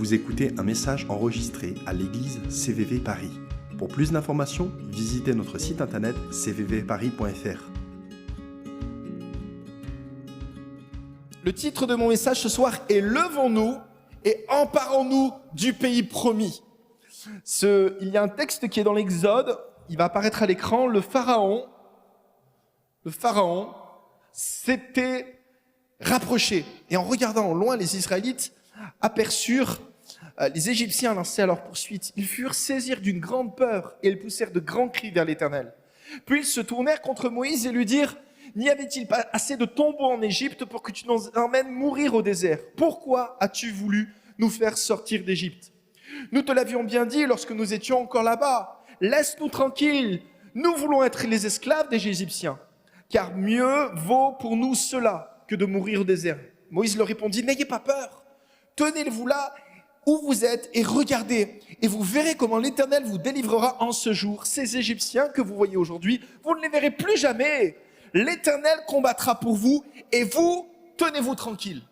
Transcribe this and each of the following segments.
Vous écoutez un message enregistré à l'église CVV Paris. Pour plus d'informations, visitez notre site internet cvvparis.fr. Le titre de mon message ce soir est « Levons-nous et emparons-nous du pays promis ». Il y a un texte qui est dans l'Exode, il va apparaître à l'écran. Le pharaon s'était rapproché. Et en regardant au loin, les Israélites aperçurent les Égyptiens lancés à leur poursuite. Ils furent saisis d'une grande peur et ils poussèrent de grands cris vers l'Éternel. Puis ils se tournèrent contre Moïse et lui dirent « N'y avait-il pas assez de tombeaux en Égypte pour que tu nous emmènes mourir au désert? Pourquoi as-tu voulu nous faire sortir d'Égypte? Nous te l'avions bien dit lorsque nous étions encore là-bas. Laisse-nous tranquilles, nous voulons être les esclaves des Égyptiens, car mieux vaut pour nous cela que de mourir au désert. » Moïse leur répondit « N'ayez pas peur, tenez-vous là où vous êtes et regardez, et vous verrez comment l'Éternel vous délivrera en ce jour. Ces Égyptiens que vous voyez aujourd'hui, vous ne les verrez plus jamais. L'Éternel combattra pour vous et vous, tenez-vous tranquille. »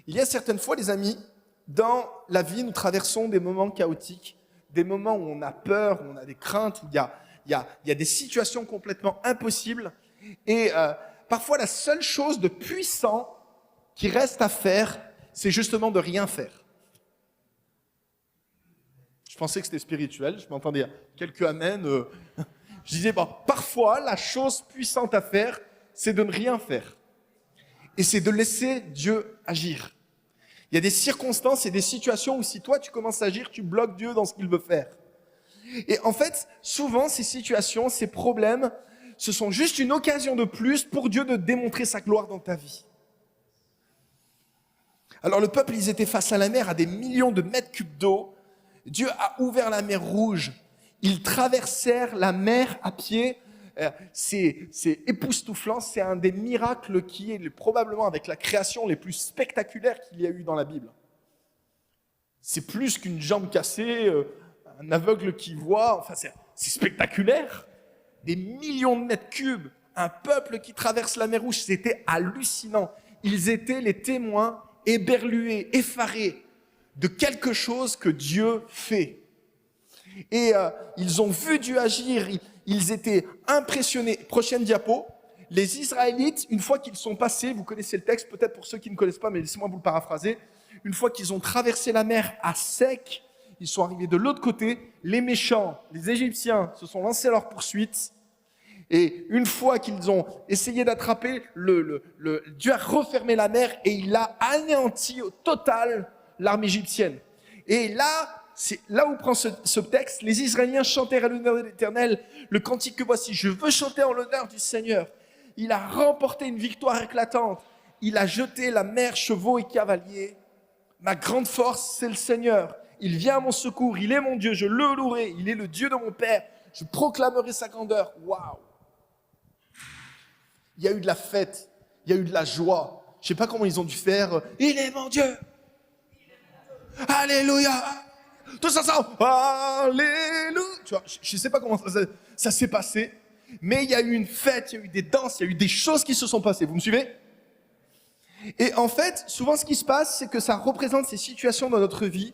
Il y a certaines fois, les amis, dans la vie, nous traversons des moments chaotiques, des moments où on a peur, où on a des craintes, où il y a des situations complètement impossibles. Et parfois, la seule chose de puissant qui reste à faire, c'est justement de rien faire. Je pensais que c'était spirituel, je m'entendais quelques amens. Je disais, parfois, la chose puissante à faire, c'est de ne rien faire. Et c'est de laisser Dieu agir. Il y a des circonstances et des situations où si toi, tu commences à agir, tu bloques Dieu dans ce qu'il veut faire. Et en fait, souvent, ces situations, ces problèmes, ce sont juste une occasion de plus pour Dieu de démontrer sa gloire dans ta vie. Alors le peuple, ils étaient face à la mer, à des millions de mètres cubes d'eau. Dieu a ouvert la mer Rouge. Ils traversèrent la mer à pied. C'est époustouflant. C'est un des miracles qui est probablement avec la création les plus spectaculaires qu'il y a eu dans la Bible. C'est plus qu'une jambe cassée, un aveugle qui voit. Enfin, c'est spectaculaire. Des millions de mètres cubes. Un peuple qui traverse la mer Rouge. C'était hallucinant. Ils étaient les témoins éberlués, effarés de quelque chose que Dieu fait. Et ils ont vu Dieu agir, ils étaient impressionnés. Prochaine diapo. Les Israélites, une fois qu'ils sont passés, vous connaissez le texte, peut-être pour ceux qui ne connaissent pas, mais laissez-moi vous le paraphraser. Une fois qu'ils ont traversé la mer à sec, ils sont arrivés de l'autre côté. Les méchants, les Égyptiens, se sont lancés à leur poursuite. Et une fois qu'ils ont essayé d'attraper, Dieu a refermé la mer et il a anéanti au total l'armée égyptienne. Et là, c'est là où prend ce texte. Les Israéliens chantèrent à l'honneur de l'Éternel le cantique que voici. Je veux chanter en l'honneur du Seigneur. Il a remporté une victoire éclatante. Il a jeté la mer, chevaux et cavaliers. Ma grande force, c'est le Seigneur. Il vient à mon secours. Il est mon Dieu. Je le louerai. Il est le Dieu de mon Père. Je proclamerai sa grandeur. Waouh! Il y a eu de la fête. Il y a eu de la joie. Je ne sais pas comment ils ont dû faire. Il est mon Dieu. Alléluia. Tout ça, Alléluia. Tu vois, je ne sais pas comment ça s'est passé, mais il y a eu une fête, il y a eu des danses, il y a eu des choses qui se sont passées. Vous me suivez? Et en fait, souvent ce qui se passe, c'est que ça représente ces situations dans notre vie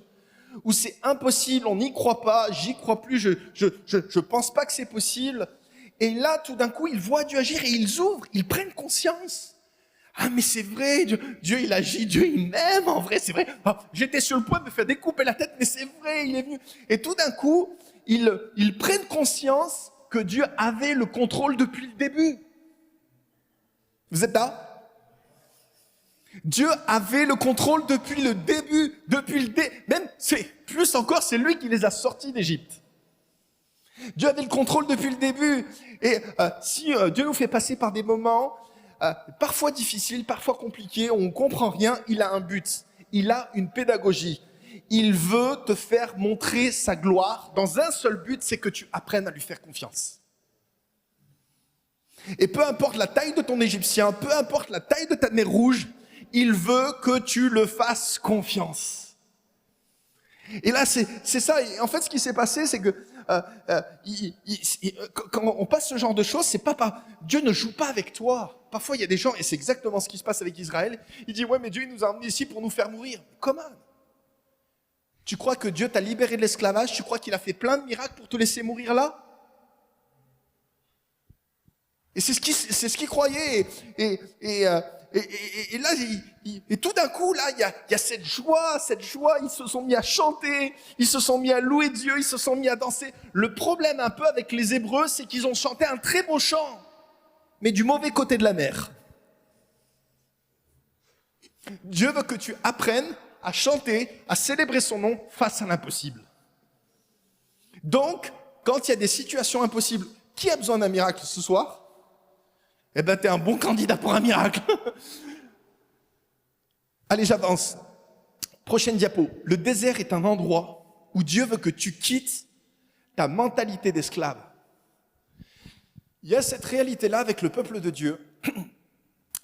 où c'est impossible, on n'y croit pas, j'y crois plus, je pense pas que c'est possible. Et là, tout d'un coup, ils voient Dieu agir et ils ouvrent, ils prennent conscience. Ah, mais c'est vrai, Dieu il agit, Dieu il m'aime, en vrai, c'est vrai. Ah, j'étais sur le point de me faire découper la tête, mais c'est vrai, il est venu. Et tout d'un coup, ils prennent conscience que Dieu avait le contrôle depuis le début. Vous êtes là? Dieu avait le contrôle depuis le début, même, c'est plus encore, c'est lui qui les a sortis d'Égypte. Dieu avait le contrôle depuis le début. Et si Dieu nous fait passer par des moments parfois difficiles, parfois compliqués, on ne comprend rien, il a un but, il a une pédagogie. Il veut te faire montrer sa gloire dans un seul but, c'est que tu apprennes à lui faire confiance. Et peu importe la taille de ton Égyptien, peu importe la taille de ta mer Rouge, il veut que tu le fasses confiance. Et là, c'est ça. Et en fait, ce qui s'est passé, c'est que quand on passe ce genre de choses, c'est pas Dieu ne joue pas avec toi. Parfois, il y a des gens, et c'est exactement ce qui se passe avec Israël. Il dit, ouais, mais Dieu il nous a emmenés ici pour nous faire mourir. Comment? Tu crois que Dieu t'a libéré de l'esclavage? Tu crois qu'il a fait plein de miracles pour te laisser mourir là? Et c'est ce qu'il croyait. Et là, et tout d'un coup, là, il y a cette joie. Ils se sont mis à chanter, ils se sont mis à louer Dieu, ils se sont mis à danser. Le problème un peu avec les Hébreux, c'est qu'ils ont chanté un très beau chant, mais du mauvais côté de la mer. Dieu veut que tu apprennes à chanter, à célébrer son nom face à l'impossible. Donc, quand il y a des situations impossibles, qui a besoin d'un miracle ce soir? Eh ben, t'es un bon candidat pour un miracle. Allez, j'avance. Prochaine diapo. Le désert est un endroit où Dieu veut que tu quittes ta mentalité d'esclave. Il y a cette réalité-là avec le peuple de Dieu,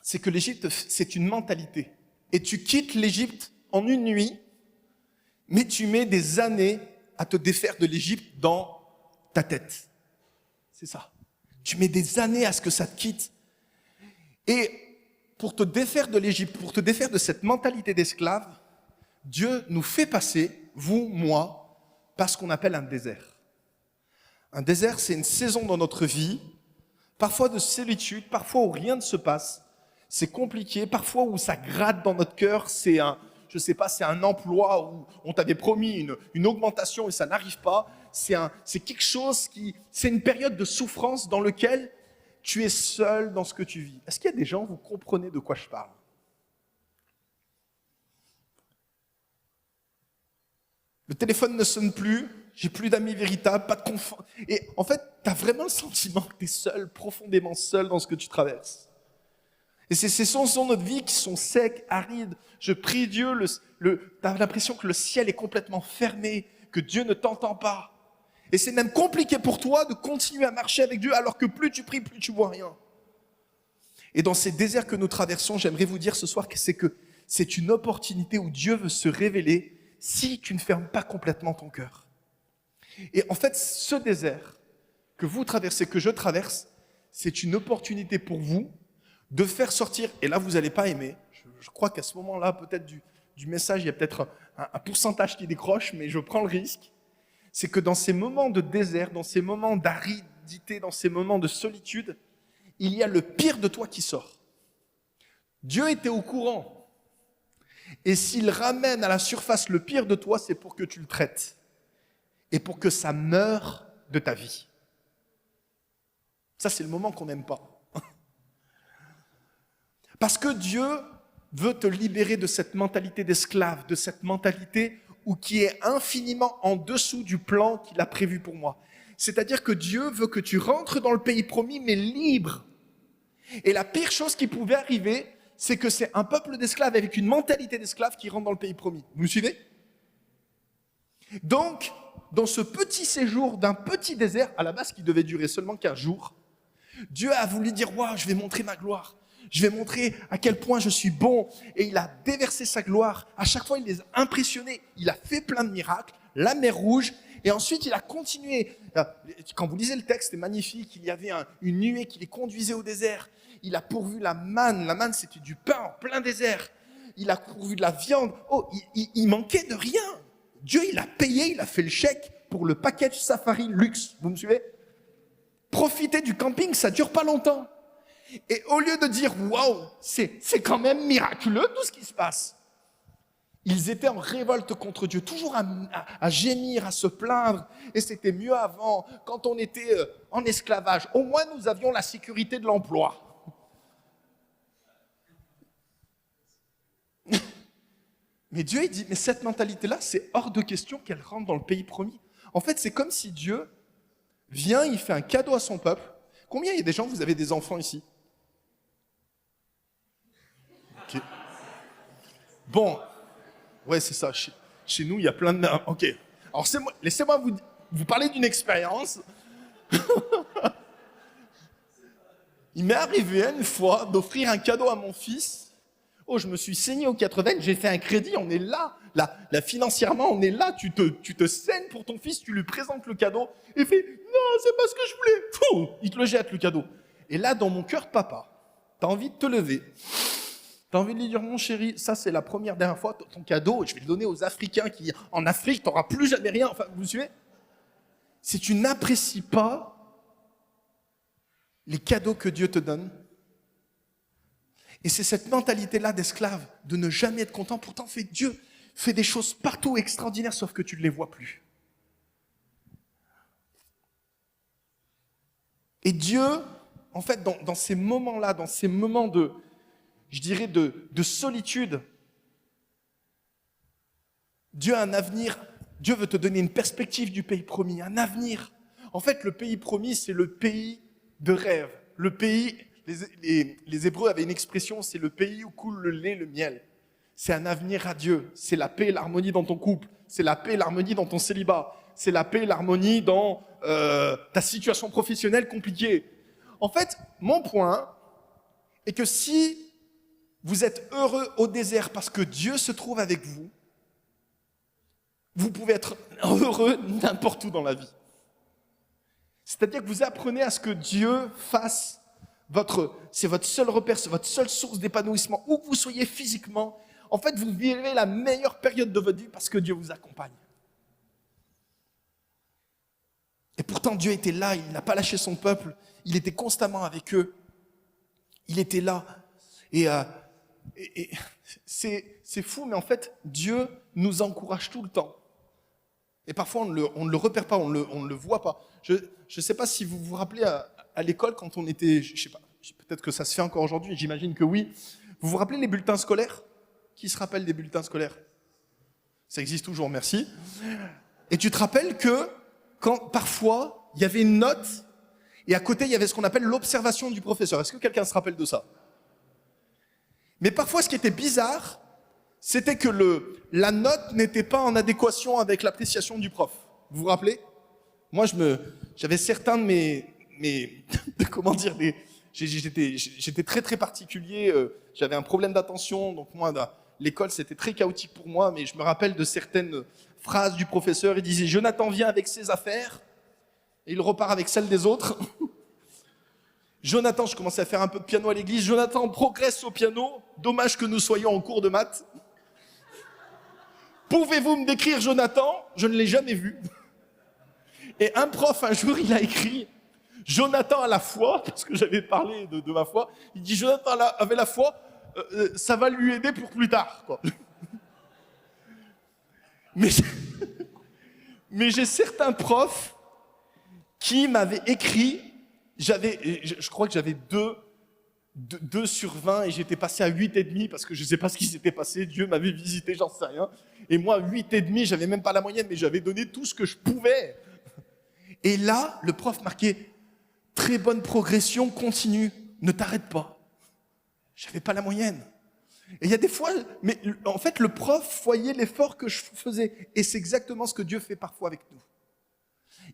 c'est que l'Égypte, c'est une mentalité. Et tu quittes l'Égypte en une nuit, mais tu mets des années à te défaire de l'Égypte dans ta tête. C'est ça. Tu mets des années à ce que ça te quitte. Et pour te défaire de l'Égypte, pour te défaire de cette mentalité d'esclave, Dieu nous fait passer, vous, moi, par ce qu'on appelle un désert. Un désert, c'est une saison dans notre vie, parfois de solitude, parfois où rien ne se passe. C'est compliqué, parfois où ça gratte dans notre cœur, c'est un emploi où on t'avait promis une augmentation et ça n'arrive pas. C'est quelque chose c'est une période de souffrance dans laquelle tu es seul dans ce que tu vis. Est-ce qu'il y a des gens, vous comprenez de quoi je parle? Le téléphone ne sonne plus, j'ai plus d'amis véritables, pas de confort. Et en fait, tu as vraiment le sentiment que tu es seul, profondément seul dans ce que tu traverses. Et ces saisons de notre vie qui sont secs, arides. Je prie Dieu, tu as l'impression que le ciel est complètement fermé, que Dieu ne t'entend pas. Et c'est même compliqué pour toi de continuer à marcher avec Dieu alors que plus tu pries, plus tu vois rien. Et dans ces déserts que nous traversons, j'aimerais vous dire ce soir que c'est une opportunité où Dieu veut se révéler si tu ne fermes pas complètement ton cœur. Et en fait, ce désert que vous traversez, que je traverse, c'est une opportunité pour vous de faire sortir, et là vous n'allez pas aimer, je crois qu'à ce moment-là, peut-être du message, il y a peut-être un pourcentage qui décroche, mais je prends le risque. C'est que dans ces moments de désert, dans ces moments d'aridité, dans ces moments de solitude, il y a le pire de toi qui sort. Dieu était au courant. Et s'il ramène à la surface le pire de toi, c'est pour que tu le traites. Et pour que ça meure de ta vie. Ça, c'est le moment qu'on n'aime pas. Parce que Dieu veut te libérer de cette mentalité d'esclave, de cette mentalité qui est infiniment en dessous du plan qu'il a prévu pour moi. C'est-à-dire que Dieu veut que tu rentres dans le pays promis, mais libre. Et la pire chose qui pouvait arriver, c'est que c'est un peuple d'esclaves avec une mentalité d'esclave qui rentre dans le pays promis. Vous me suivez? Donc, dans ce petit séjour d'un petit désert, à la base qui devait durer seulement 15 jours, Dieu a voulu dire « Waouh, je vais montrer ma gloire ». Je vais montrer à quel point je suis bon. Et il a déversé sa gloire. À chaque fois, il les a impressionnés. Il a fait plein de miracles. La mer Rouge. Et ensuite, il a continué. Quand vous lisez le texte, c'est magnifique. Il y avait une nuée qui les conduisait au désert. Il a pourvu la manne. La manne, c'était du pain en plein désert. Il a pourvu de la viande. Oh, il manquait de rien. Dieu, il a payé, il a fait le chèque pour le package safari luxe. Vous me suivez? Profitez du camping, ça dure pas longtemps. Et au lieu de dire « Waouh, c'est quand même miraculeux tout ce qui se passe », ils étaient en révolte contre Dieu, toujours à gémir, à se plaindre. Et c'était mieux avant, quand on était en esclavage. Au moins, nous avions la sécurité de l'emploi. Mais Dieu, il dit, mais cette mentalité-là, c'est hors de question qu'elle rentre dans le pays promis. En fait, c'est comme si Dieu vient, il fait un cadeau à son peuple. Combien il y a des gens, vous avez des enfants ici? Okay. Bon, ouais, c'est ça. Chez nous, il y a plein de... Ok. Alors, laissez-moi vous parler d'une expérience. Il m'est arrivé une fois d'offrir un cadeau à mon fils. Oh, je me suis saigné aux 80, j'ai fait un crédit, on est là. Là, financièrement, on est là. Tu te saignes pour ton fils, tu lui présentes le cadeau. Il fait, non, c'est pas ce que je voulais. Fou, il te le jette, le cadeau. Et là, dans mon cœur de papa, t'as envie de te lever, Tu as envie de lui dire, mon chéri, ça c'est la dernière fois, ton cadeau, je vais le donner aux Africains qui, en Afrique, tu n'auras plus jamais rien. Enfin, vous suivez? Si tu n'apprécies pas les cadeaux que Dieu te donne, et c'est cette mentalité-là d'esclave, de ne jamais être content, pourtant Dieu fait des choses partout extraordinaires, sauf que tu ne les vois plus. Et Dieu, en fait, dans ces moments-là, dans ces moments de, je dirais, de solitude, Dieu a un avenir, Dieu veut te donner une perspective du pays promis, un avenir. En fait, le pays promis, c'est le pays de rêve. Le pays, les Hébreux avaient une expression, c'est le pays où coule le lait, le miel. C'est un avenir radieux, c'est la paix et l'harmonie dans ton couple, c'est la paix et l'harmonie dans ton célibat, c'est la paix et l'harmonie dans ta situation professionnelle compliquée. En fait, mon point est que si vous êtes heureux au désert parce que Dieu se trouve avec vous, vous pouvez être heureux n'importe où dans la vie. C'est-à-dire que vous apprenez à ce que Dieu fasse c'est votre seul repère, c'est votre seule source d'épanouissement, où que vous soyez physiquement. En fait, vous vivez la meilleure période de votre vie parce que Dieu vous accompagne. Et pourtant, Dieu était là, il n'a pas lâché son peuple, il était constamment avec eux. Il était là. Et c'est fou, mais en fait, Dieu nous encourage tout le temps. Et parfois, on ne le repère pas, on ne le voit pas. Je ne sais pas si vous vous rappelez à l'école quand on était, je ne sais pas, peut-être que ça se fait encore aujourd'hui, j'imagine que oui. Vous vous rappelez les bulletins scolaires? Qui se rappelle des bulletins scolaires? Ça existe toujours, merci. Et tu te rappelles que parfois, il y avait une note et à côté, il y avait ce qu'on appelle l'observation du professeur. Est-ce que quelqu'un se rappelle de ça? Mais parfois, ce qui était bizarre, c'était que la note n'était pas en adéquation avec l'appréciation du prof. Vous vous rappelez? Moi, j'avais certains de mes comment dire, j'étais très très particulier. J'avais un problème d'attention, donc moi, l'école c'était très chaotique pour moi. Mais je me rappelle de certaines phrases du professeur. Il disait: Jonathan vient avec ses affaires et il repart avec celles des autres. Jonathan, je commençais à faire un peu de piano à l'église. Jonathan progresse au piano. Dommage que nous soyons en cours de maths. Pouvez-vous me décrire Jonathan? Je ne l'ai jamais vu. Et un prof, un jour, il a écrit Jonathan a la foi, parce que j'avais parlé de ma foi. Il dit Jonathan avait la foi, ça va lui aider pour plus tard, quoi. Mais j'ai certains profs qui m'avaient écrit, je crois que j'avais 2 sur 20 et j'étais passé à 8,5 parce que je ne sais pas ce qui s'était passé, Dieu m'avait visité, j'en sais rien. Et moi, 8,5, j'avais même pas la moyenne, mais j'avais donné tout ce que je pouvais. Et là, le prof marquait très bonne progression, continue, ne t'arrête pas. J'avais pas la moyenne. Et il y a des fois, mais en fait, le prof voyait l'effort que je faisais. Et c'est exactement ce que Dieu fait parfois avec nous.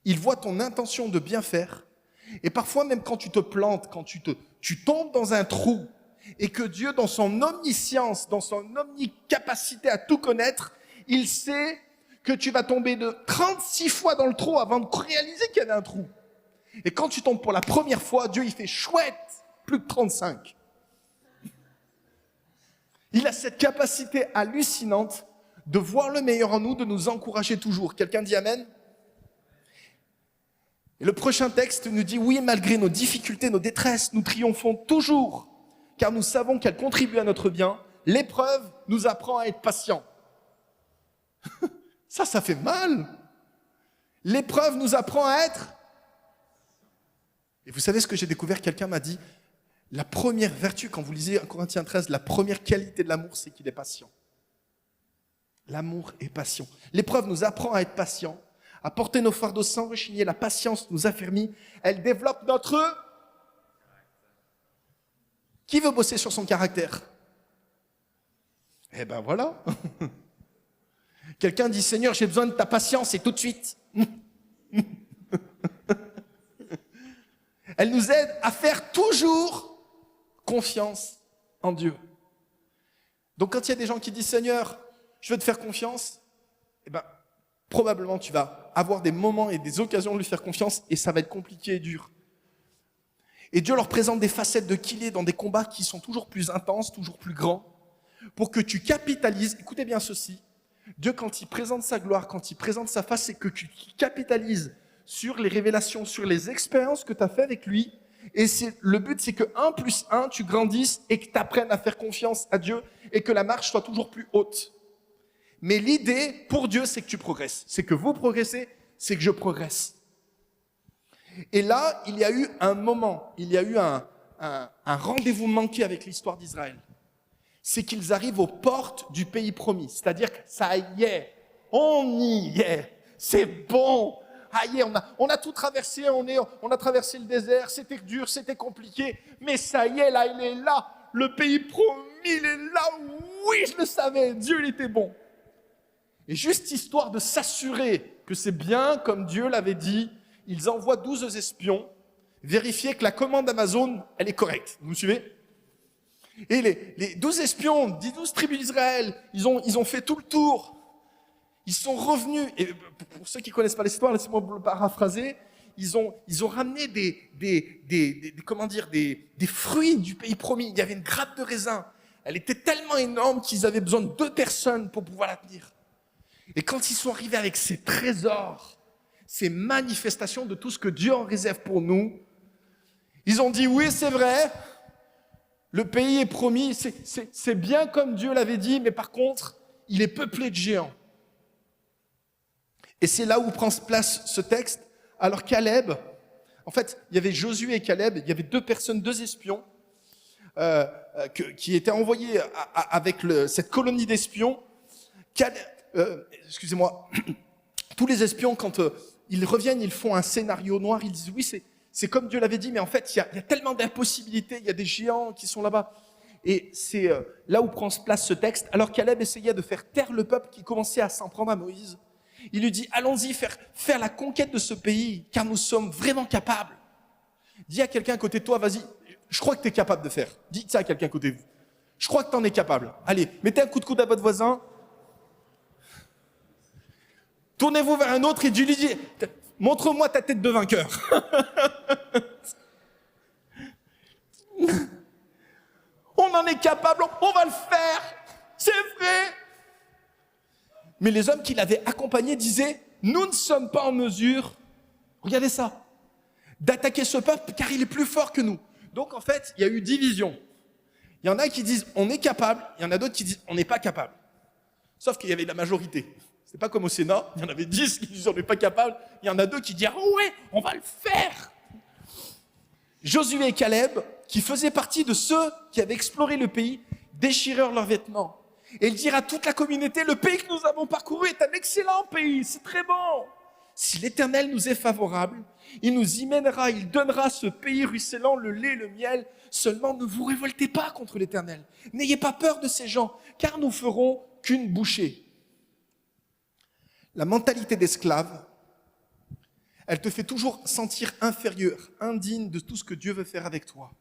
Il voit ton intention de bien faire. Et parfois, même quand tu te plantes, quand tu tombes dans un trou, et que Dieu, dans son omniscience, dans son omnicapacité à tout connaître, il sait que tu vas tomber de 36 fois dans le trou avant de réaliser qu'il y avait un trou. Et quand tu tombes pour la première fois, Dieu, il fait chouette, plus que 35. Il a cette capacité hallucinante de voir le meilleur en nous, de nous encourager toujours. Quelqu'un dit Amen? Et le prochain texte nous dit, oui, malgré nos difficultés, nos détresses, nous triomphons toujours, car nous savons qu'elles contribuent à notre bien. L'épreuve nous apprend à être patients. Ça fait mal. L'épreuve nous apprend à être. Et vous savez ce que j'ai découvert? Quelqu'un m'a dit, la première vertu, quand vous lisez 1 Corinthiens 13, la première qualité de l'amour, c'est qu'il est patient. L'amour est patient. L'épreuve nous apprend à être patient, à porter nos fardeaux sans rechigner. La patience nous affermit. Elle développe notre... Qui veut bosser sur son caractère? Eh ben voilà. Quelqu'un dit, Seigneur, j'ai besoin de ta patience et tout de suite. Elle nous aide à faire toujours confiance en Dieu. Donc quand il y a des gens qui disent, Seigneur, je veux te faire confiance, eh ben, probablement tu vas avoir des moments et des occasions de lui faire confiance et ça va être compliqué et dur. Et Dieu leur présente des facettes de qui il est dans des combats qui sont toujours plus intenses, toujours plus grands, pour que tu capitalises. Écoutez bien ceci. Dieu, quand il présente sa gloire, quand il présente sa face, c'est que tu capitalises sur les révélations, sur les expériences que tu as fait avec lui. Et le but, c'est que 1 plus 1, tu grandisses et que tu apprennes à faire confiance à Dieu et que la marche soit toujours plus haute. Mais l'idée pour Dieu, c'est que tu progresses. C'est que vous progressez, c'est que je progresse. Et là, il y a eu un moment, il y a eu un rendez-vous manqué avec l'histoire d'Israël. C'est qu'ils arrivent aux portes du pays promis. C'est-à-dire que ça y est, on y est, c'est bon. Ah y est, on a tout traversé, on a traversé le désert, c'était dur, c'était compliqué, mais ça y est, là, il est là, le pays promis, il est là, oui, je le savais, Dieu, il était bon. Et juste histoire de s'assurer que c'est bien comme Dieu l'avait dit, ils envoient 12 espions vérifier que la commande Amazon, elle est correcte. Vous me suivez ? Et les 12 espions des 12 tribus d'Israël, ils ont fait tout le tour. Ils sont revenus, et pour ceux qui ne connaissent pas l'histoire, laissez-moi le paraphraser, ils ont ramené des fruits du pays promis. Il y avait une grappe de raisin. Elle était tellement énorme qu'ils avaient besoin de 2 personnes pour pouvoir la tenir. Et quand ils sont arrivés avec ces trésors, ces manifestations de tout ce que Dieu en réserve pour nous, ils ont dit, oui, c'est vrai, le pays est promis, c'est bien comme Dieu l'avait dit, mais par contre, il est peuplé de géants. Et c'est là où prend place ce texte. Alors Caleb, en fait, il y avait Josué et Caleb, il y avait 2 personnes, 2 espions, qui étaient envoyés avec cette colonie d'espions. Excusez-moi, tous les espions, quand ils reviennent, ils font un scénario noir, ils disent oui, c'est comme Dieu l'avait dit, mais en fait, il y a tellement d'impossibilités, il y a des géants qui sont là-bas. Et c'est là où prend place ce texte. Alors Caleb essayait de faire taire le peuple qui commençait à s'en prendre à Moïse. Il lui dit, allons-y faire la conquête de ce pays, car nous sommes vraiment capables. Dis à quelqu'un à côté de toi, vas-y, je crois que tu es capable de faire. Dis ça à quelqu'un à côté de vous. Je crois que tu en es capable. Allez, mettez un coup de coude à votre voisin. Tournez-vous vers un autre et lui dites, montre-moi ta tête de vainqueur. On en est capable, on va le faire. C'est vrai. Mais les hommes qui l'avaient accompagné disaient, nous ne sommes pas en mesure, regardez ça, d'attaquer ce peuple car il est plus fort que nous. Donc en fait, il y a eu division. Il y en a qui disent, on est capable, il y en a d'autres qui disent, on n'est pas capable. Sauf qu'il y avait la majorité. C'est pas comme au Sénat, il y en avait 10 qui disaient, on n'est pas capable. Il y en a 2 qui disent, oh ouais, on va le faire. Josué et Caleb, qui faisaient partie de ceux qui avaient exploré le pays, déchirèrent leurs vêtements. Et ils dirent à toute la communauté, le pays que nous avons parcouru est un excellent pays, c'est très bon. Si l'Éternel nous est favorable, il nous y mènera, il donnera ce pays ruisselant, le lait, le miel. Seulement ne vous révoltez pas contre l'Éternel. N'ayez pas peur de ces gens, car nous ferons qu'une bouchée. La mentalité d'esclave, elle te fait toujours sentir inférieur, indigne de tout ce que Dieu veut faire avec toi.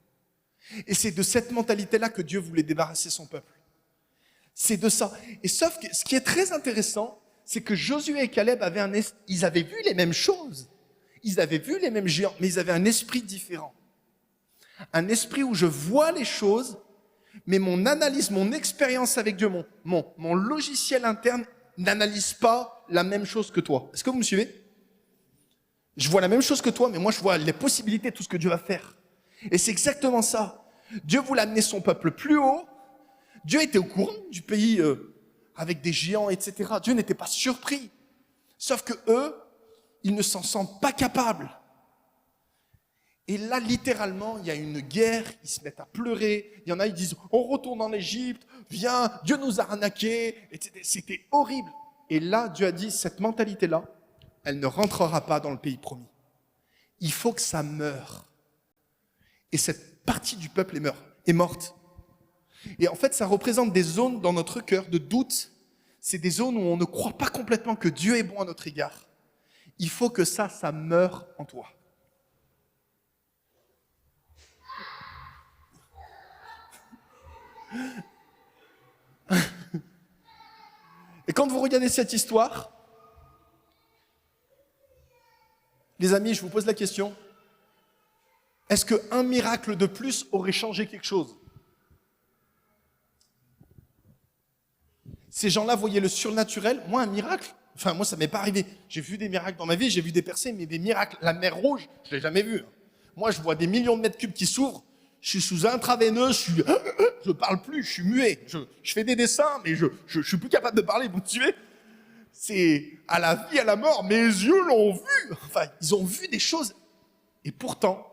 Et c'est de cette mentalité-là que Dieu voulait débarrasser son peuple. C'est de ça. Et sauf que ce qui est très intéressant, c'est que Josué et Caleb ils avaient vu les mêmes choses. Ils avaient vu les mêmes géants, mais ils avaient un esprit différent. Un esprit où je vois les choses, mais mon analyse, mon expérience avec Dieu, mon logiciel interne n'analyse pas la même chose que toi. Est-ce que vous me suivez ? Je vois la même chose que toi, mais moi je vois les possibilités, tout ce que Dieu va faire. Et c'est exactement ça. Dieu voulait amener son peuple plus haut. Dieu était au courant du pays avec des géants, etc. Dieu n'était pas surpris. Sauf que eux, ils ne s'en sentent pas capables. Et là, littéralement, il y a une guerre, ils se mettent à pleurer. Il y en a, ils disent, on retourne en Égypte, viens, Dieu nous a arnaqués. C'était horrible. Et là, Dieu a dit, cette mentalité-là, elle ne rentrera pas dans le pays promis. Il faut que ça meure. Et cette partie du peuple est morte. Et en fait, ça représente des zones dans notre cœur de doute. C'est des zones où on ne croit pas complètement que Dieu est bon à notre égard. Il faut que ça meure en toi. Et quand vous regardez cette histoire, les amis, je vous pose la question, Est-ce qu'un miracle de plus aurait changé quelque chose? Ces gens-là voyaient le surnaturel. Moi, un miracle, moi, ça m'est pas arrivé. J'ai vu des miracles dans ma vie, j'ai vu des percées, mais des miracles, la mer Rouge, je l'ai jamais vu. Moi, je vois des millions de mètres cubes qui s'ouvrent. Je suis sous intraveineuse, je parle plus, je suis muet. Je fais des dessins, mais je suis plus capable de parler. Vous me suivez? C'est à la vie, à la mort. Mes yeux l'ont vu. Enfin, ils ont vu des choses. Et pourtant,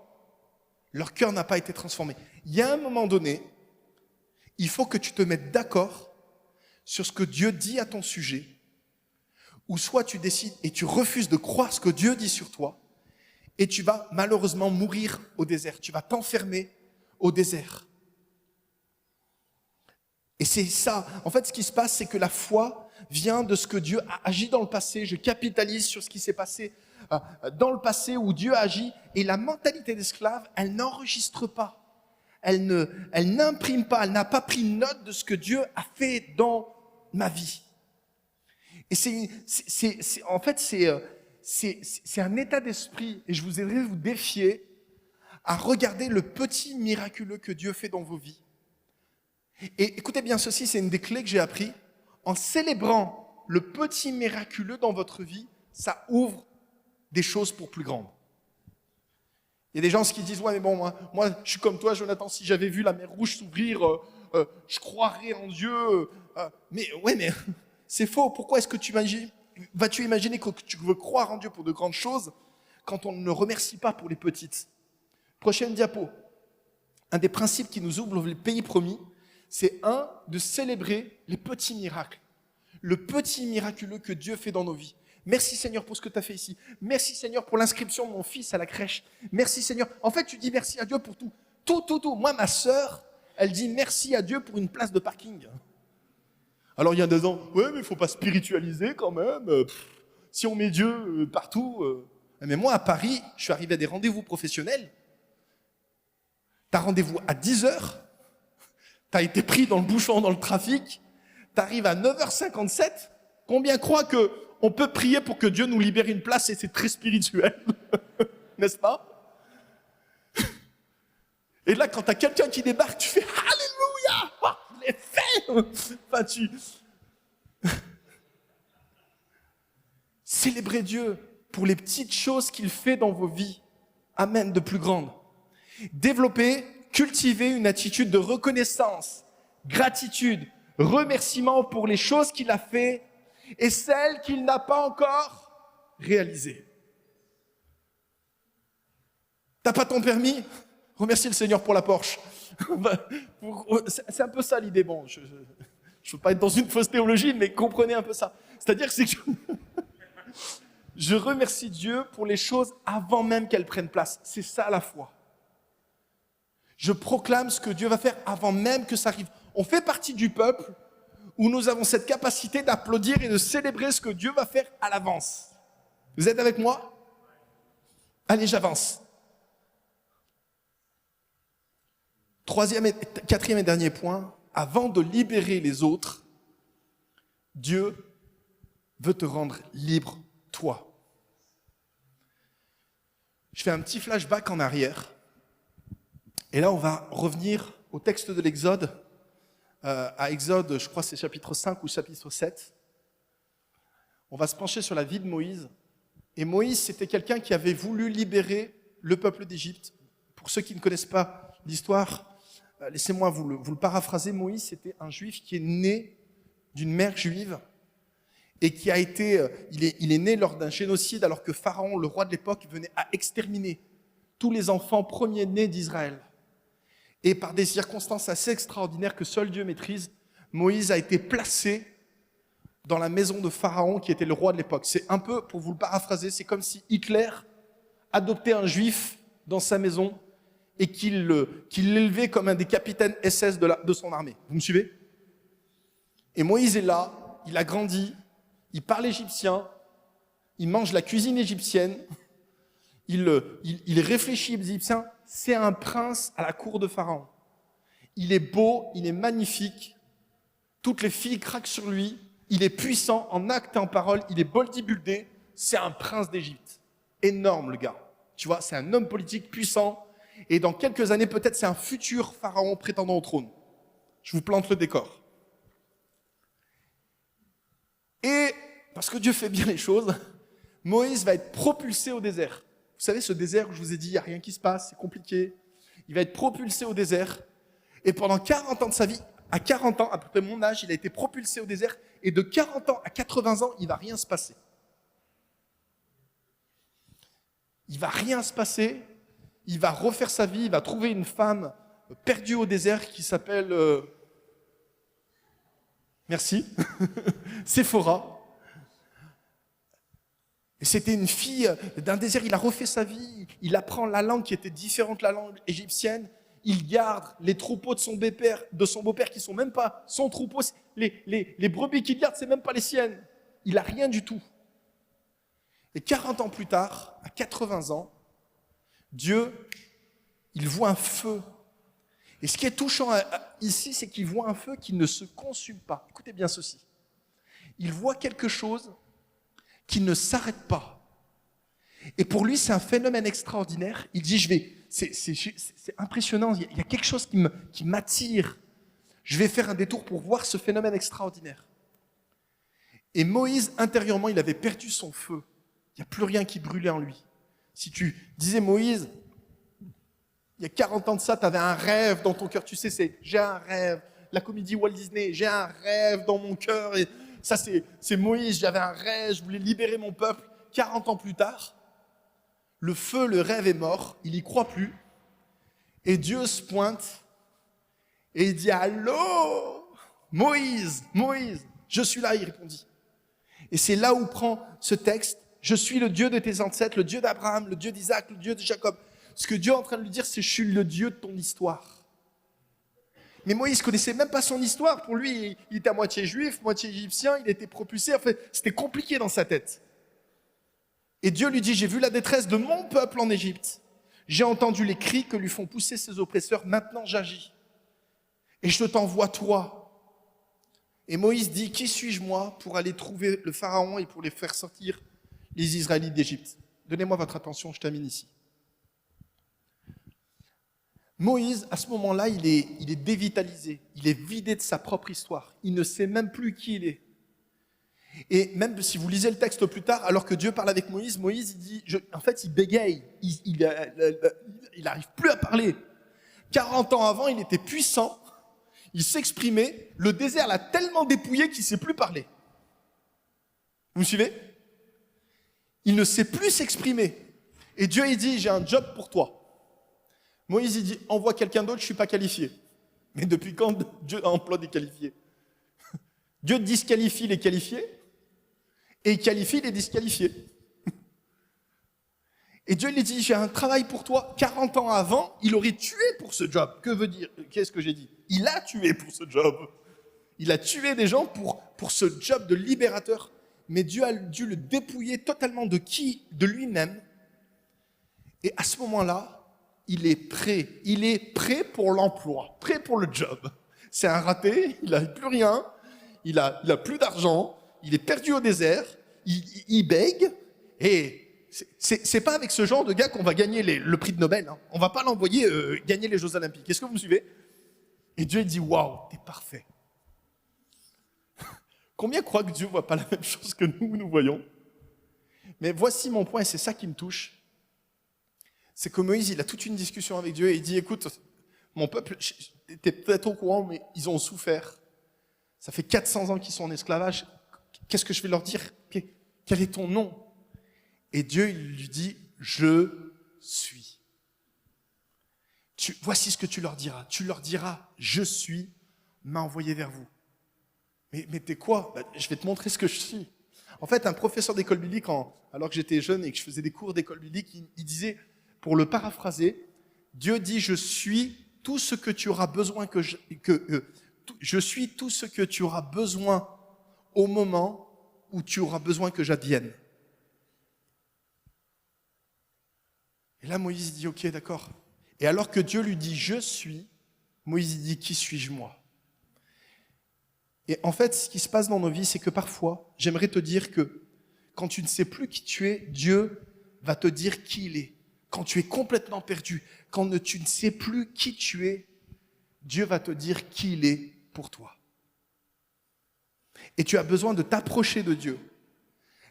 leur cœur n'a pas été transformé. Il y a un moment donné, il faut que tu te mettes d'accord sur ce que Dieu dit à ton sujet, ou soit tu décides et tu refuses de croire ce que Dieu dit sur toi, et tu vas malheureusement mourir au désert. Tu vas t'enfermer au désert. Et c'est ça. En fait, ce qui se passe, c'est que la foi vient de ce que Dieu a agi dans le passé. Je capitalise sur ce qui s'est passé dans le passé où Dieu a agi. Et la mentalité d'esclave, elle n'enregistre pas. Elle n'imprime pas. Elle n'a pas pris note de ce que Dieu a fait dans ma vie. Et c'est un état d'esprit. Et je voudrais vous défier à regarder le petit miraculeux que Dieu fait dans vos vies. Et écoutez bien ceci, c'est une des clés que j'ai appris. En célébrant le petit miraculeux dans votre vie, ça ouvre des choses pour plus grandes. Il y a des gens qui disent, ouais mais bon, moi je suis comme toi Jonathan, si j'avais vu la mer Rouge s'ouvrir, je croirais en Dieu. Mais c'est faux, pourquoi est-ce que vas-tu imaginer que tu veux croire en Dieu pour de grandes choses quand on ne le remercie pas pour les petites? Prochaine diapo. Un des principes qui nous ouvre le pays promis, c'est de célébrer les petits miracles. Le petit miraculeux que Dieu fait dans nos vies. Merci Seigneur pour ce que tu as fait ici. Merci Seigneur pour l'inscription de mon fils à la crèche. Merci Seigneur. En fait, tu dis merci à Dieu pour tout. Tout. Moi, ma sœur, elle dit merci à Dieu pour une place de parking. Alors il y a 2 ans, ouais, mais il ne faut pas spiritualiser quand même. Si on met Dieu partout. Mais moi, à Paris, je suis arrivé à des rendez-vous professionnels. Tu as rendez-vous à 10h. Tu as été pris dans le bouchon, dans le trafic. Tu arrives à 9h57. Combien croient qu'on peut prier pour que Dieu nous libère une place et c'est très spirituel? N'est-ce pas? Et là, quand tu as quelqu'un qui débarque, tu fais Alléluia! Oh, je l'ai fait! Enfin, célébrez Dieu pour les petites choses qu'il fait dans vos vies. Amen, de plus grandes. Développez, cultivez une attitude de reconnaissance, gratitude, remerciement pour les choses qu'il a fait et celles qu'il n'a pas encore réalisées. T'as pas ton permis? Remercie le Seigneur pour la Porsche. C'est un peu ça l'idée. Bon, je veux pas être dans une fausse théologie, mais comprenez un peu ça. C'est-à-dire que je remercie Dieu pour les choses avant même qu'elles prennent place. C'est ça la foi. Je proclame ce que Dieu va faire avant même que ça arrive. On fait partie du peuple où nous avons cette capacité d'applaudir et de célébrer ce que Dieu va faire à l'avance. Vous êtes avec moi? Allez, j'avance. 4e et dernier point, avant de libérer les autres, Dieu veut te rendre libre, toi. Je fais un petit flashback en arrière. Et là, on va revenir au texte de l'Exode, à Exode, je crois que c'est chapitre 5 ou chapitre 7. On va se pencher sur la vie de Moïse. Et Moïse, c'était quelqu'un qui avait voulu libérer le peuple d'Égypte. Pour ceux qui ne connaissent pas l'histoire, laissez-moi vous le paraphraser. Moïse, c'était un juif qui est né d'une mère juive et qui a été, il est né lors d'un génocide alors que Pharaon, le roi de l'époque, venait à exterminer tous les enfants premiers-nés d'Israël. Et par des circonstances assez extraordinaires que seul Dieu maîtrise, Moïse a été placé dans la maison de Pharaon qui était le roi de l'époque. C'est un peu, pour vous le paraphraser, c'est comme si Hitler adoptait un juif dans sa maison et qu'il l'élevait comme un des capitaines SS de son armée. Vous me suivez? Et Moïse est là, il a grandi, il parle égyptien, il mange la cuisine égyptienne, il réfléchit égyptien, c'est un prince à la cour de Pharaon. Il est beau, il est magnifique, toutes les filles craquent sur lui, il est puissant en acte et en parole, il est bodybuildé, c'est un prince d'Égypte. Énorme le gars, tu vois, c'est un homme politique puissant. Et dans quelques années, peut-être c'est un futur pharaon prétendant au trône. Je vous plante le décor. Et parce que Dieu fait bien les choses, Moïse va être propulsé au désert. Vous savez, ce désert où je vous ai dit, il n'y a rien qui se passe, c'est compliqué. Il va être propulsé au désert. Et pendant 40 ans de sa vie, à 40 ans, à peu près mon âge, il a été propulsé au désert. Et de 40 ans à 80 ans, il ne va rien se passer. Il ne va rien se passer. Il va refaire sa vie. Il va trouver une femme perdue au désert qui s'appelle... Merci. Séphora. Et c'était une fille d'un désert. Il a refait sa vie. Il apprend la langue qui était différente de la langue égyptienne. Il garde les troupeaux de son beau-père qui ne sont même pas son troupeau. Les brebis qu'il garde, ce n'est même pas les siennes. Il n'a rien du tout. Et 40 ans plus tard, à 80 ans, Dieu, il voit un feu. Et ce qui est touchant ici, c'est qu'il voit un feu qui ne se consume pas. Écoutez bien ceci. Il voit quelque chose qui ne s'arrête pas. Et pour lui, c'est un phénomène extraordinaire. Il dit, c'est impressionnant, il y a quelque chose qui m'attire. Je vais faire un détour pour voir ce phénomène extraordinaire. Et Moïse, intérieurement, il avait perdu son feu. Il n'y a plus rien qui brûlait en lui. Si tu disais, Moïse, il y a 40 ans de ça, tu avais un rêve dans ton cœur. Tu sais, j'ai un rêve. La comédie Walt Disney, j'ai un rêve dans mon cœur. Et ça, c'est Moïse, j'avais un rêve, je voulais libérer mon peuple. 40 ans plus tard, le feu, le rêve est mort, il n'y croit plus. Et Dieu se pointe et il dit, allô, Moïse, je suis là, il répondit. Et c'est là où prend ce texte, je suis le Dieu de tes ancêtres, le Dieu d'Abraham, le Dieu d'Isaac, le Dieu de Jacob. Ce que Dieu est en train de lui dire, c'est je suis le Dieu de ton histoire. Mais Moïse ne connaissait même pas son histoire. Pour lui, il était à moitié juif, moitié égyptien, il était propulsé. En fait, c'était compliqué dans sa tête. Et Dieu lui dit, j'ai vu la détresse de mon peuple en Égypte. J'ai entendu les cris que lui font pousser ses oppresseurs. Maintenant, j'agis. Et je t'envoie toi. Et Moïse dit, qui suis-je moi pour aller trouver le Pharaon et pour les faire sortir les Israélites d'Égypte? Donnez-moi votre attention, je termine ici. Moïse, à ce moment-là, il est dévitalisé. Il est vidé de sa propre histoire. Il ne sait même plus qui il est. Et même si vous lisez le texte plus tard, alors que Dieu parle avec Moïse, il dit, en fait, il bégaye. Il n'arrive plus à parler. 40 ans avant, il était puissant. Il s'exprimait. Le désert l'a tellement dépouillé qu'il ne sait plus parler. Vous me suivez? Il ne sait plus s'exprimer. Et Dieu, il dit, j'ai un job pour toi. Moïse, il dit, envoie quelqu'un d'autre, je ne suis pas qualifié. Mais depuis quand Dieu emploie des qualifiés? Dieu disqualifie les qualifiés et il qualifie les disqualifiés. Et Dieu lui dit, j'ai un travail pour toi. 40 ans avant, il aurait tué pour ce job. Que veut dire? Qu'est-ce que j'ai dit? Il a tué pour ce job. Il a tué des gens pour ce job de libérateur. Mais Dieu a dû le dépouiller totalement de lui-même. Et à ce moment-là, il est prêt. Il est prêt pour l'emploi, prêt pour le job. C'est un raté, il n'a plus rien, il a plus d'argent, il est perdu au désert, il bègue. Et c'est pas avec ce genre de gars qu'on va gagner le prix de Nobel. Hein. On va pas l'envoyer gagner les Jeux Olympiques. Est-ce que vous me suivez? Et Dieu il dit, waouh, t'es parfait. Combien croient que Dieu ne voit pas la même chose que nous voyons? Mais voici mon point, et c'est ça qui me touche. C'est que Moïse, il a toute une discussion avec Dieu et il dit, écoute, mon peuple, t'es peut-être au courant, mais ils ont souffert. Ça fait 400 ans qu'ils sont en esclavage. Qu'est-ce que je vais leur dire? Quel est ton nom? Et Dieu, il lui dit, je suis. Voici ce que tu leur diras. Tu leur diras, je suis, m'a envoyé vers vous. Mais t'es quoi? Je vais te montrer ce que je suis. En fait, un professeur d'école biblique, alors que j'étais jeune et que je faisais des cours d'école biblique, il disait, pour le paraphraser, Dieu dit, je suis tout ce que tu auras besoin je suis tout ce que tu auras besoin au moment où tu auras besoin que j'advienne. Et là, Moïse dit, ok, d'accord. Et alors que Dieu lui dit, je suis, Moïse dit, qui suis-je moi? Et en fait, ce qui se passe dans nos vies, c'est que parfois, j'aimerais te dire que quand tu ne sais plus qui tu es, Dieu va te dire qui il est. quand tu es complètement perdu, quand tu ne sais plus qui tu es, Dieu va te dire qui il est pour toi. Et tu as besoin de t'approcher de Dieu.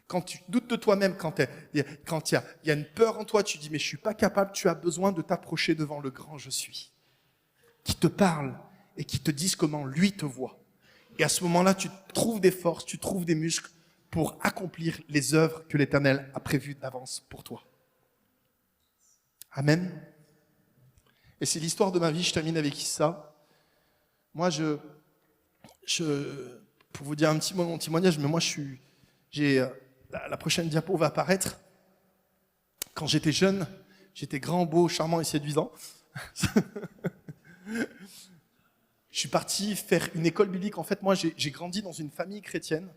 Quand tu doutes de toi-même, quand il y a une peur en toi, tu dis mais je ne suis pas capable, tu as besoin de t'approcher devant le grand je suis, qui te parle et qui te dise comment lui te voit. Et à ce moment-là, tu trouves des forces, tu trouves des muscles pour accomplir les œuvres que l'Éternel a prévues d'avance pour toi. Amen. Et c'est l'histoire de ma vie, je termine avec ça. Moi, pour vous dire un petit mot de mon témoignage, mais moi, la prochaine diapo va apparaître. Quand j'étais jeune, j'étais grand, beau, charmant et séduisant. Je suis parti faire une école biblique. En fait, moi, j'ai grandi dans une famille chrétienne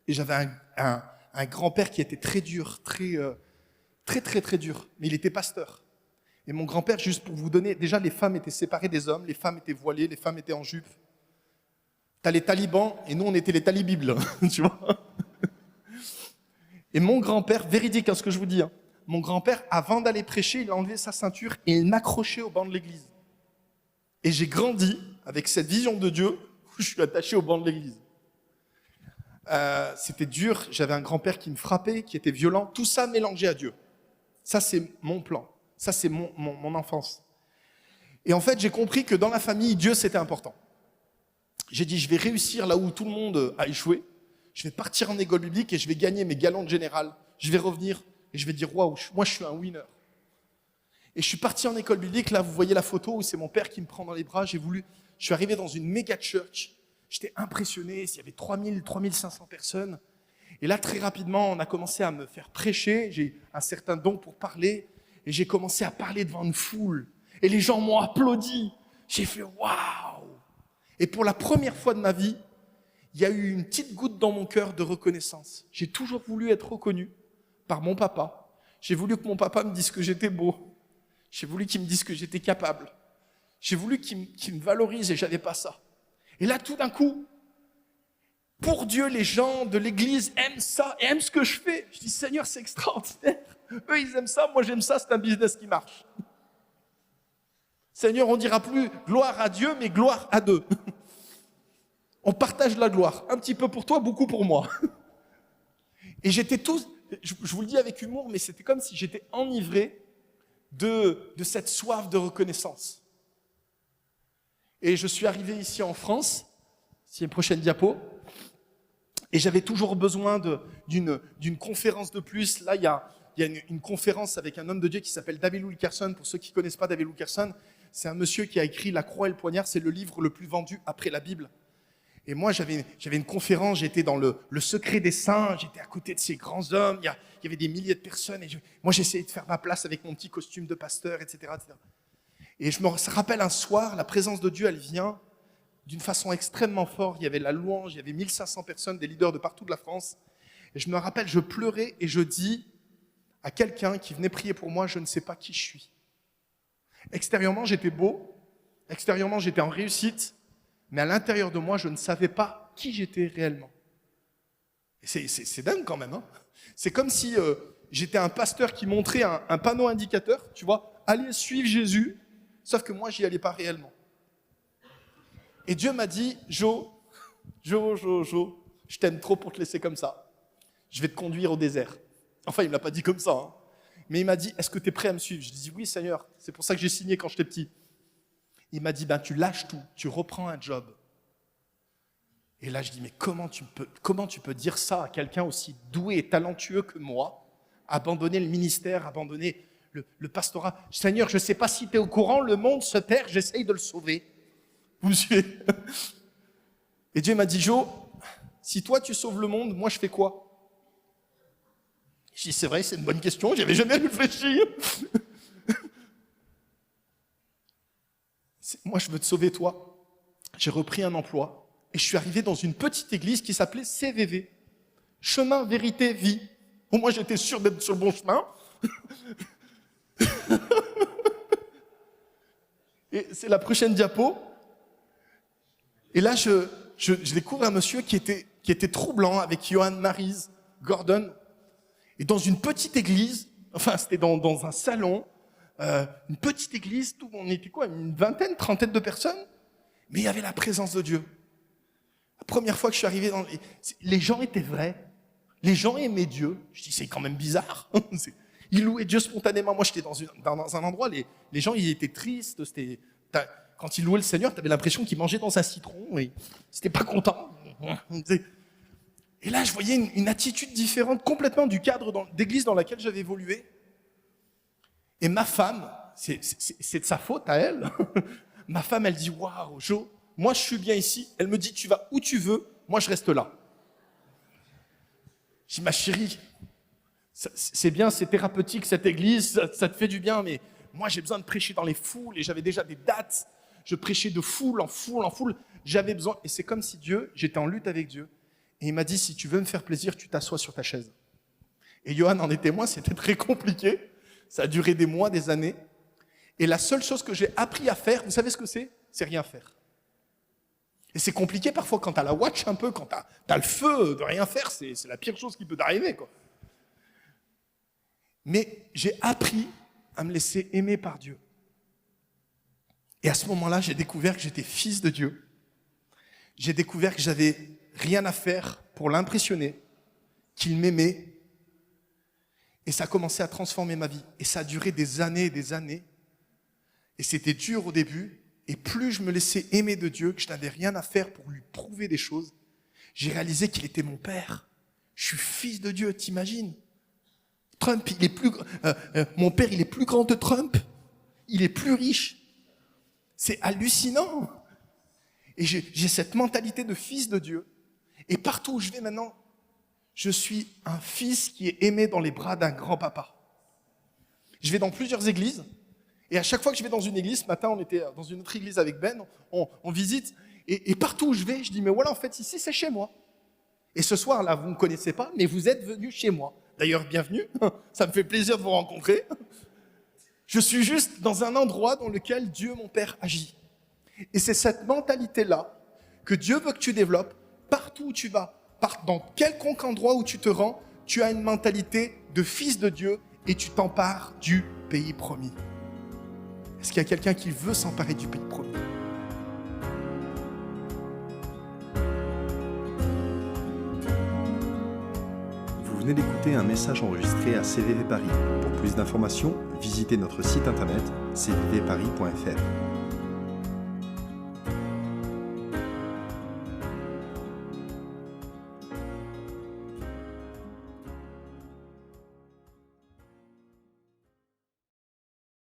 et j'avais un grand-père qui était très dur, très dur, mais il était pasteur. Et mon grand-père, juste pour vous donner, déjà les femmes étaient séparées des hommes, les femmes étaient voilées, les femmes étaient en jupe. T'as les talibans et nous, on était les talibibles, tu vois. Et mon grand-père, véridique, hein, ce que je vous dis, hein, mon grand-père, avant d'aller prêcher, il a enlevé sa ceinture et il m'accrochait au banc de l'église. Et j'ai grandi avec cette vision de Dieu où je suis attaché au banc de l'église. C'était dur, j'avais un grand-père qui me frappait, qui était violent, tout ça mélangé à Dieu. Ça, c'est mon plan. Ça, c'est mon enfance. Et en fait, j'ai compris que dans la famille, Dieu, c'était important. J'ai dit, je vais réussir là où tout le monde a échoué. Je vais partir en école biblique et je vais gagner mes galons de général. Je vais revenir et je vais dire, waouh, moi, je suis un winner. Et je suis parti en école biblique. Là, vous voyez la photo où c'est mon père qui me prend dans les bras. Je suis arrivé dans une méga church. J'étais impressionné. Il y avait 3500 personnes. Et là, très rapidement, on a commencé à me faire prêcher. J'ai un certain don pour parler. Et j'ai commencé à parler devant une foule. Et les gens m'ont applaudi. J'ai fait waouh! Et pour la première fois de ma vie, il y a eu une petite goutte dans mon cœur de reconnaissance. J'ai toujours voulu être reconnu par mon papa. J'ai voulu que mon papa me dise que j'étais beau. J'ai voulu qu'il me dise que j'étais capable. J'ai voulu qu'il me valorise et j'avais pas ça. Et là, tout d'un coup, pour Dieu, les gens de l'église aiment ça et aiment ce que je fais. Je dis, Seigneur, c'est extraordinaire. Eux, ils aiment ça, moi j'aime ça, c'est un business qui marche. Seigneur, on dira plus gloire à Dieu, mais gloire à deux. On partage la gloire. Un petit peu pour toi, beaucoup pour moi. Et j'étais tous, je vous le dis avec humour, mais c'était comme si j'étais enivré de cette soif de reconnaissance. Et je suis arrivé ici en France, c'est une prochaine diapo, et j'avais toujours besoin d'une conférence de plus. Là, il y a une conférence avec un homme de Dieu qui s'appelle David Wilkerson. Pour ceux qui ne connaissent pas David Wilkerson, c'est un monsieur qui a écrit La Croix et le Poignard. C'est le livre le plus vendu après la Bible. Et moi, j'avais une conférence, j'étais dans le secret des saints, j'étais à côté de ces grands hommes, il y avait des milliers de personnes. Et moi, j'essayais de faire ma place avec mon petit costume de pasteur, etc. etc. Et je me rappelle un soir, la présence de Dieu, elle vient d'une façon extrêmement forte. Il y avait la louange, il y avait 1500 personnes, des leaders de partout de la France. Et je me rappelle, je pleurais et je dis à quelqu'un qui venait prier pour moi, je ne sais pas qui je suis. Extérieurement, j'étais beau, extérieurement, j'étais en réussite, mais à l'intérieur de moi, je ne savais pas qui j'étais réellement. Et c'est dingue quand même. Hein, c'est comme si j'étais un pasteur qui montrait un panneau indicateur, tu vois, allez suivre Jésus, sauf que moi, j'y allais pas réellement. Et Dieu m'a dit, Jo, je t'aime trop pour te laisser comme ça. Je vais te conduire au désert. Enfin, il ne me l'a pas dit comme ça, hein. Mais il m'a dit, est-ce que tu es prêt à me suivre? Je dis, oui Seigneur, c'est pour ça que j'ai signé quand j'étais petit. Il m'a dit, tu lâches tout, tu reprends un job. Et là, je dis, mais comment tu peux dire ça à quelqu'un aussi doué et talentueux que moi, abandonner le ministère, abandonner le pastorat? Seigneur, je ne sais pas si tu es au courant, le monde se perd, j'essaye de le sauver. Vous me suivez? Et Dieu m'a dit, Jo, si toi tu sauves le monde, moi je fais quoi? Je dis, c'est vrai, c'est une bonne question, j'y avais jamais réfléchi. Moi, je veux te sauver, toi. J'ai repris un emploi et je suis arrivé dans une petite église qui s'appelait CVV. Chemin, vérité, vie. Bon, moi, j'étais sûr d'être sur le bon chemin. Et c'est la prochaine diapo. Et là, je découvre un monsieur qui était troublant avec Johan Maryse, Gordon. Et dans une petite église, enfin, c'était dans un salon, une petite église, on était quoi, une vingtaine, trentaine de personnes, mais il y avait la présence de Dieu. La première fois que je suis arrivé, les gens étaient vrais, les gens aimaient Dieu. Je dis, c'est quand même bizarre. Ils louaient Dieu spontanément. Moi, j'étais dans un endroit, les gens, ils étaient tristes. Quand ils louaient le Seigneur, tu avais l'impression qu'ils mangeaient dans un citron et c'était pas content. Et là, je voyais une attitude différente complètement du cadre d'église dans laquelle j'avais évolué. Et ma femme, c'est de sa faute à elle. Ma femme, elle dit, waouh, Jo, moi je suis bien ici. Elle me dit, tu vas où tu veux, moi je reste là. Je dis, ma chérie, c'est bien, c'est thérapeutique cette église, ça te fait du bien, mais moi j'ai besoin de prêcher dans les foules et j'avais déjà des dates. Je prêchais de foule en foule en foule. J'avais besoin, et c'est comme si j'étais en lutte avec Dieu. Et il m'a dit, si tu veux me faire plaisir, tu t'assois sur ta chaise. Et Johan en est témoin, c'était très compliqué. Ça a duré des mois, des années. Et la seule chose que j'ai appris à faire, vous savez ce que c'est? C'est rien faire. Et c'est compliqué parfois quand tu as la watch un peu, quand tu as le feu de rien faire, c'est la pire chose qui peut t'arriver, quoi. Mais j'ai appris à me laisser aimer par Dieu. Et à ce moment-là, j'ai découvert que j'étais fils de Dieu. J'ai découvert que j'avais rien à faire pour l'impressionner, qu'il m'aimait. Et ça a commencé à transformer ma vie. Et ça a duré des années et des années. Et c'était dur au début. Et plus je me laissais aimer de Dieu, que je n'avais rien à faire pour lui prouver des choses, j'ai réalisé qu'il était mon père. Je suis fils de Dieu, t'imagines? Trump, mon père, il est plus grand que Trump. Il est plus riche. C'est hallucinant. Et j'ai cette mentalité de fils de Dieu. Et partout où je vais maintenant, je suis un fils qui est aimé dans les bras d'un grand-papa. Je vais dans plusieurs églises. Et à chaque fois que je vais dans une église, ce matin, on était dans une autre église avec Ben, on visite. Et partout où je vais, je dis, mais voilà, en fait, ici, c'est chez moi. Et ce soir, là, vous ne me connaissez pas, mais vous êtes venus chez moi. D'ailleurs, bienvenue. Ça me fait plaisir de vous rencontrer. Je suis juste dans un endroit dans lequel Dieu, mon Père, agit. Et c'est cette mentalité-là que Dieu veut que tu développes partout où tu vas. Dans quelconque endroit où tu te rends, tu as une mentalité de fils de Dieu et tu t'empares du pays promis. Est-ce qu'il y a quelqu'un qui veut s'emparer du pays promis? Vous venez d'écouter un message enregistré à CVV Paris. Pour plus d'informations, visitez notre site internet cvvparis.fr.